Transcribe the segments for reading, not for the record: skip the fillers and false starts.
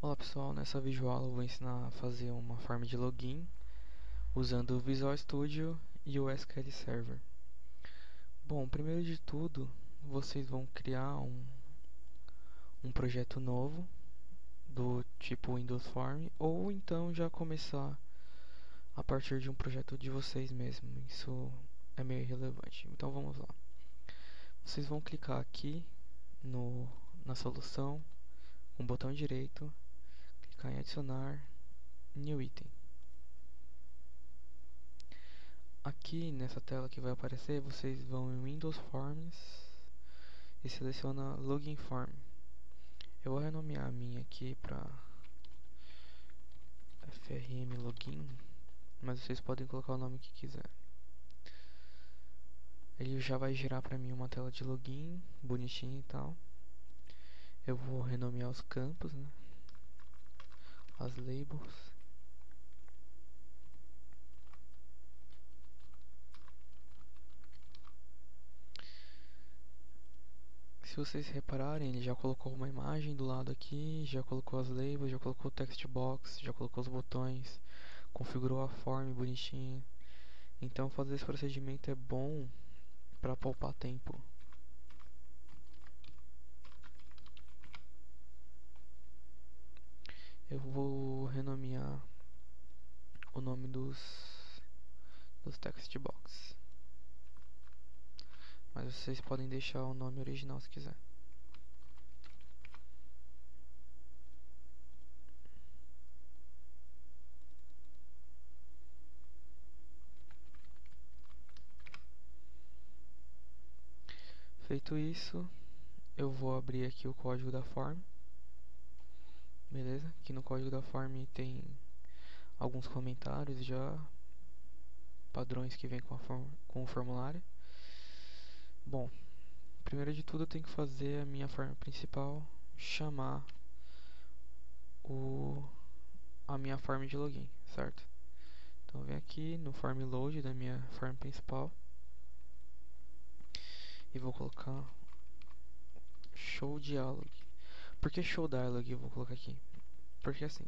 Olá pessoal, nessa videoaula eu vou ensinar a fazer uma forma de login usando o Visual Studio e o SQL Server. Bom, primeiro de tudo, vocês vão criar um projeto novo do tipo Windows Form ou então já começar a partir de um projeto de vocês mesmos. Isso é meio irrelevante. Então vamos lá. Vocês vão clicar aqui na solução com o botão direito, clicar em adicionar New Item. Aqui nessa tela que vai aparecer, vocês vão em Windows Forms e seleciona Login Form. Eu vou renomear a minha aqui para FRM Login, mas vocês podem colocar o nome que quiser. Ele já vai gerar para mim uma tela de login, bonitinha e tal. Eu vou renomear os campos, né? As labels. Se vocês repararem, ele já colocou uma imagem do lado aqui, já colocou as labels, já colocou o text box, já colocou os botões, configurou a form bonitinha. Então fazer esse procedimento é bom para poupar tempo. Eu vou renomear o nome dos text box, mas vocês podem deixar o nome original se quiser. Feito isso, eu vou abrir aqui o código da form. Beleza? Aqui no código da form tem alguns comentários já, padrões que vem com o formulário. Bom, primeiro de tudo eu tenho que fazer a minha form principal chamar a minha form de login, certo? Então vem aqui no form load da minha form principal e vou colocar show dialog. Por que show dialog eu vou colocar aqui? Porque assim,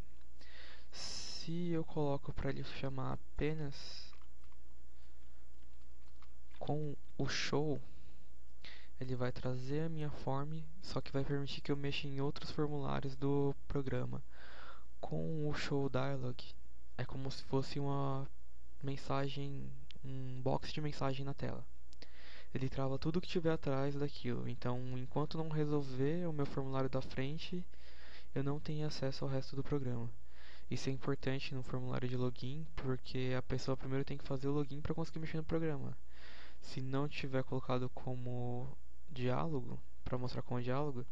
se eu coloco para ele chamar apenas com o show, ele vai trazer a minha form, só que vai permitir que eu mexa em outros formulários do programa. Com o show dialog, é como se fosse uma mensagem, um box de mensagem na tela. Ele trava tudo que tiver atrás daquilo. Então, enquanto não resolver o meu formulário da frente, eu não tenho acesso ao resto do programa. Isso é importante no formulário de login, porque a pessoa primeiro tem que fazer o login para conseguir mexer no programa. Se não tiver colocado como diálogo, para mostrar como diálogo,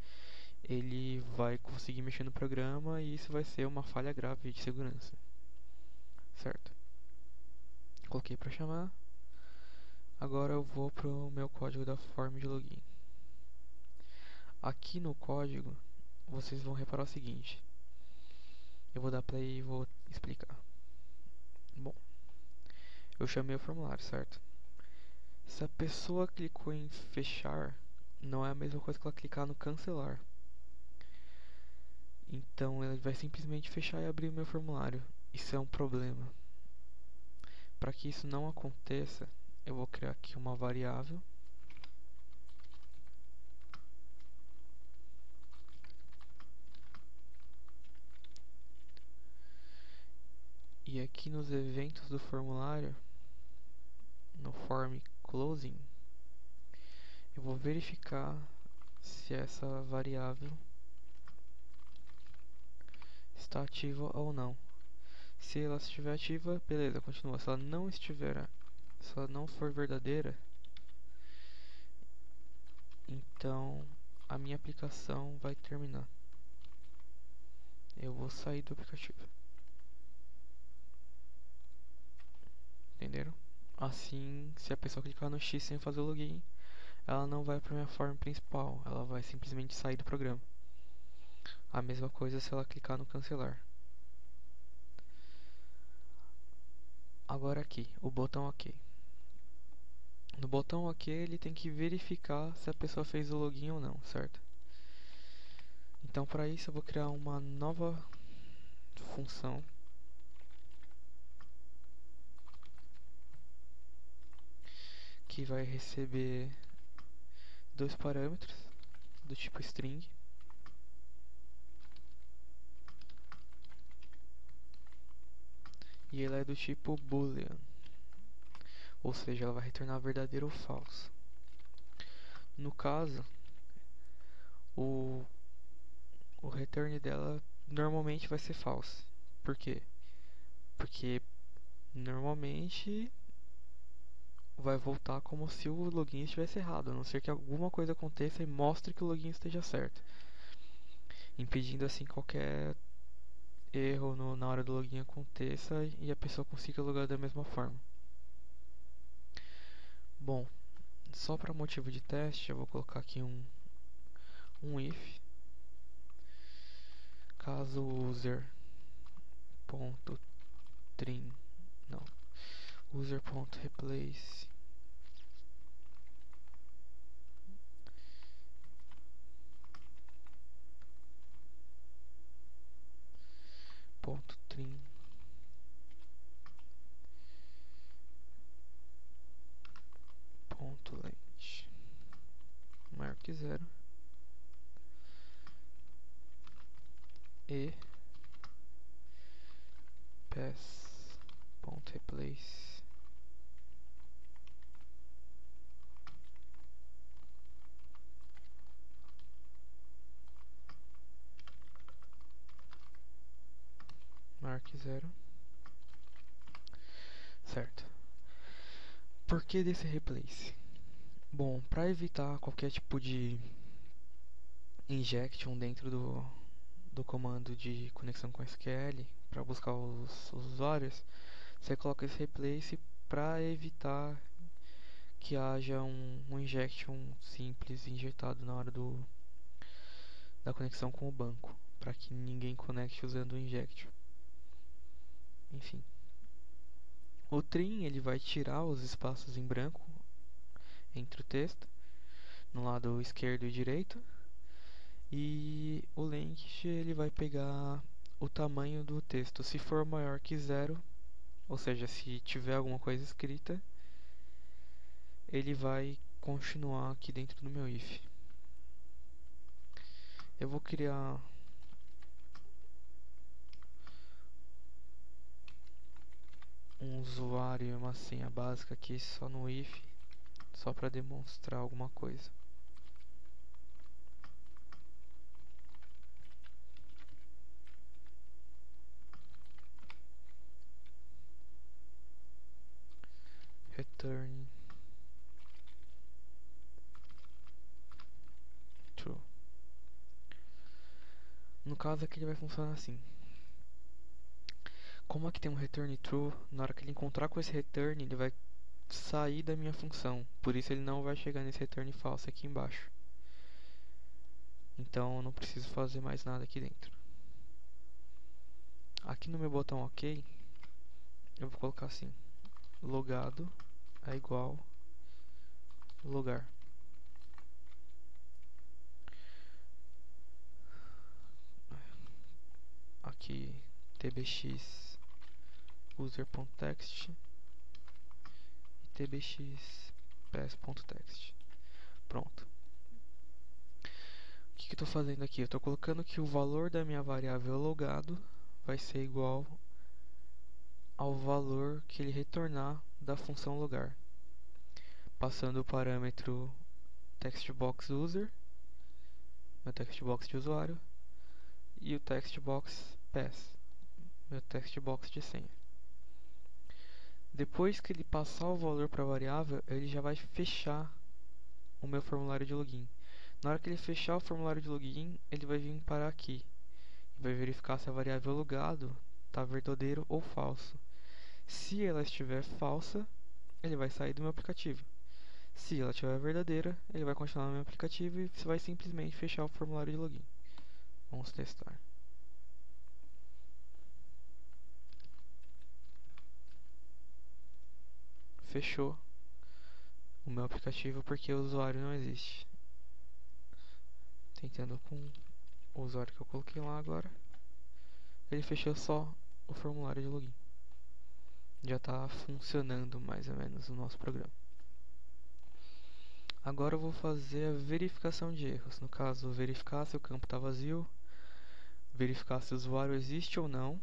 ele vai conseguir mexer no programa e isso vai ser uma falha grave de segurança. Certo? Coloquei para chamar. Agora eu vou pro meu código da form de login. Aqui no código, vocês vão reparar o seguinte. Eu vou dar play e vou explicar. Bom, eu chamei o formulário, certo? Se a pessoa clicou em fechar, não é a mesma coisa que ela clicar no cancelar. Então ele vai simplesmente fechar e abrir o meu formulário. Isso é um problema. Para que isso não aconteça, eu vou criar aqui uma variável. E aqui nos eventos do formulário, no form closing, eu vou verificar se essa variável está ativa ou não. Se ela estiver ativa, beleza, continua. Se ela não estiver, se ela não for verdadeira, então a minha aplicação vai terminar. Eu vou sair do aplicativo. Entenderam? Assim, se a pessoa clicar no X sem fazer o login, ela não vai para minha forma principal, ela vai simplesmente sair do programa. A mesma coisa se ela clicar no cancelar. Agora aqui, o botão OK. No botão OK ele tem que verificar se a pessoa fez o login ou não, certo? Então, para isso eu vou criar uma nova função que vai receber dois parâmetros do tipo string e ela é do tipo boolean, ou seja, ela vai retornar verdadeiro ou falso. No caso, o, o return dela normalmente vai ser false. Por quê? Porque normalmente vai voltar como se o login estivesse errado, a não ser que alguma coisa aconteça e mostre que o login esteja certo, impedindo assim qualquer erro na hora do login aconteça e a pessoa consiga logar da mesma forma. Bom, só para motivo de teste, eu vou colocar aqui um if caso user.trim não, user.replace .trim .length maior que zero e pass.replace maior que zero. Certo. Por que desse replace? Bom, para evitar qualquer tipo de injection dentro do comando de conexão com SQL para buscar os usuários, você coloca esse replace para evitar que haja um injection simples injetado na hora da conexão com o banco, para que ninguém conecte usando o injection. Enfim, o trim ele vai tirar os espaços em branco entre o texto no lado esquerdo e direito, e o length ele vai pegar o tamanho do texto. Se for maior que zero, ou seja, se tiver alguma coisa escrita, ele vai continuar aqui dentro do meu if. Eu vou criar um usuário e uma senha básica aqui só no if, só para demonstrar alguma coisa. Return true. No caso aqui ele vai funcionar assim. Como aqui tem um return true, na hora que ele encontrar com esse return, ele vai sair da minha função. Por isso ele não vai chegar nesse return false aqui embaixo. Então eu não preciso fazer mais nada aqui dentro. Aqui no meu botão OK, eu vou colocar assim: logado é igual lugar. Aqui tbx user.text e tbx pass.text. Pronto. O que eu estou fazendo aqui? Eu estou colocando que o valor da minha variável logado vai ser igual ao valor que ele retornar da função logar, passando o parâmetro textbox user, meu textbox de usuário, e o textbox pass, meu textbox de senha. Depois que ele passar o valor para a variável, ele já vai fechar o meu formulário de login. Na hora que ele fechar o formulário de login, ele vai vir parar aqui e vai verificar se a variável logado está verdadeiro ou falso. Se ela estiver falsa, ele vai sair do meu aplicativo. Se ela estiver verdadeira, ele vai continuar no meu aplicativo e vai simplesmente fechar o formulário de login. Vamos testar. Fechou o meu aplicativo porque o usuário não existe. Tentando com o usuário que eu coloquei lá agora. Ele fechou só o formulário de login. Já está funcionando mais ou menos o nosso programa. Agora eu vou fazer a verificação de erros. No caso, verificar se o campo está vazio, verificar se o usuário existe ou não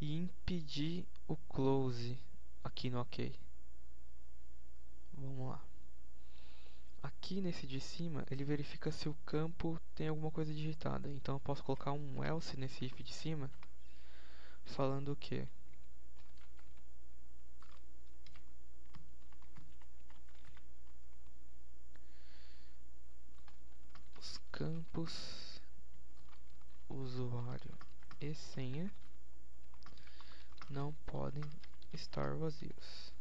e impedir o close aqui no OK. Vamos lá. Aqui nesse de cima, ele verifica se o campo tem alguma coisa digitada. Então eu posso colocar um else nesse if de cima, falando o quê? Os campos usuário e senha não podem estar vazios.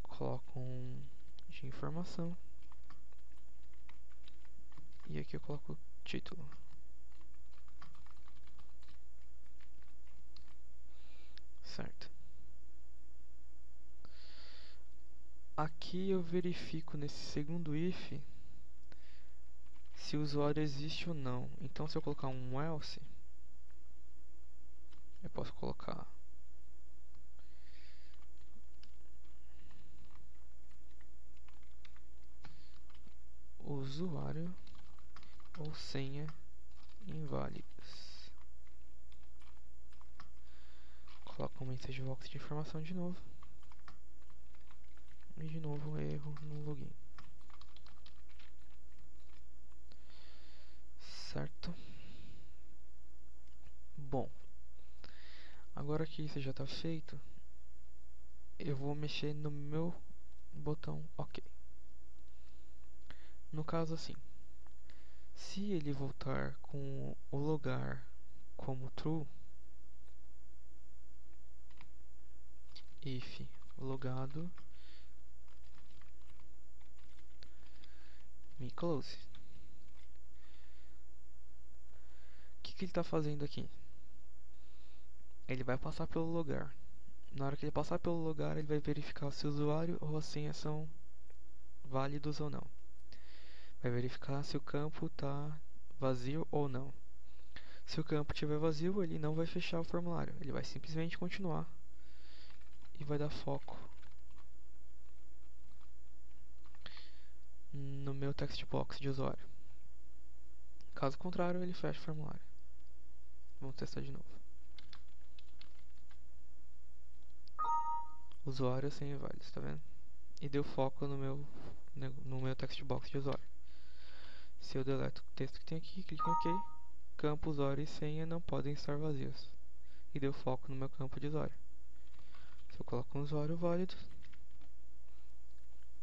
Coloco um de informação e aqui eu coloco o título. Certo. Aqui eu verifico nesse segundo if se o usuário existe ou não. Então se eu colocar um else, eu posso colocar usuário ou senha inválidos. Coloco um message box de informação de novo. E de novo um erro no login. Certo? Bom, agora que isso já está feito, eu vou mexer no meu botão OK. No caso assim, se ele voltar com o logar como true, if logado me close. O que ele está fazendo aqui? Ele vai passar pelo logar. Na hora que ele passar pelo logar, ele vai verificar se o usuário ou a senha são válidos ou não. Vai verificar se o campo está vazio ou não. Se o campo estiver vazio, ele não vai fechar o formulário. Ele vai simplesmente continuar e vai dar foco no meu text box de usuário. Caso contrário, ele fecha o formulário. Vamos testar de novo. Usuário sem inválidos, tá vendo? E deu foco no meu text box de usuário. Se eu deleto o texto que tem aqui, clico em OK, campo usuário e senha não podem estar vazios. E deu foco no meu campo de usuário. Se eu coloco um usuário válido,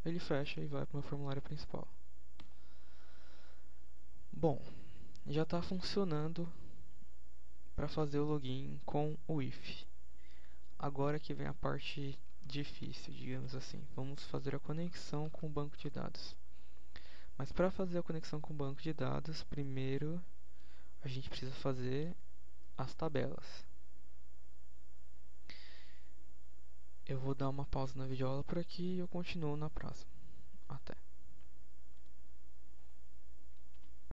ele fecha e vai para o meu formulário principal. Bom, já está funcionando para fazer o login com o if. Agora que vem a parte difícil, digamos assim. Vamos fazer a conexão com o banco de dados. Mas para fazer a conexão com o banco de dados, primeiro a gente precisa fazer as tabelas. Eu vou dar uma pausa na videoaula por aqui e eu continuo na próxima. Até!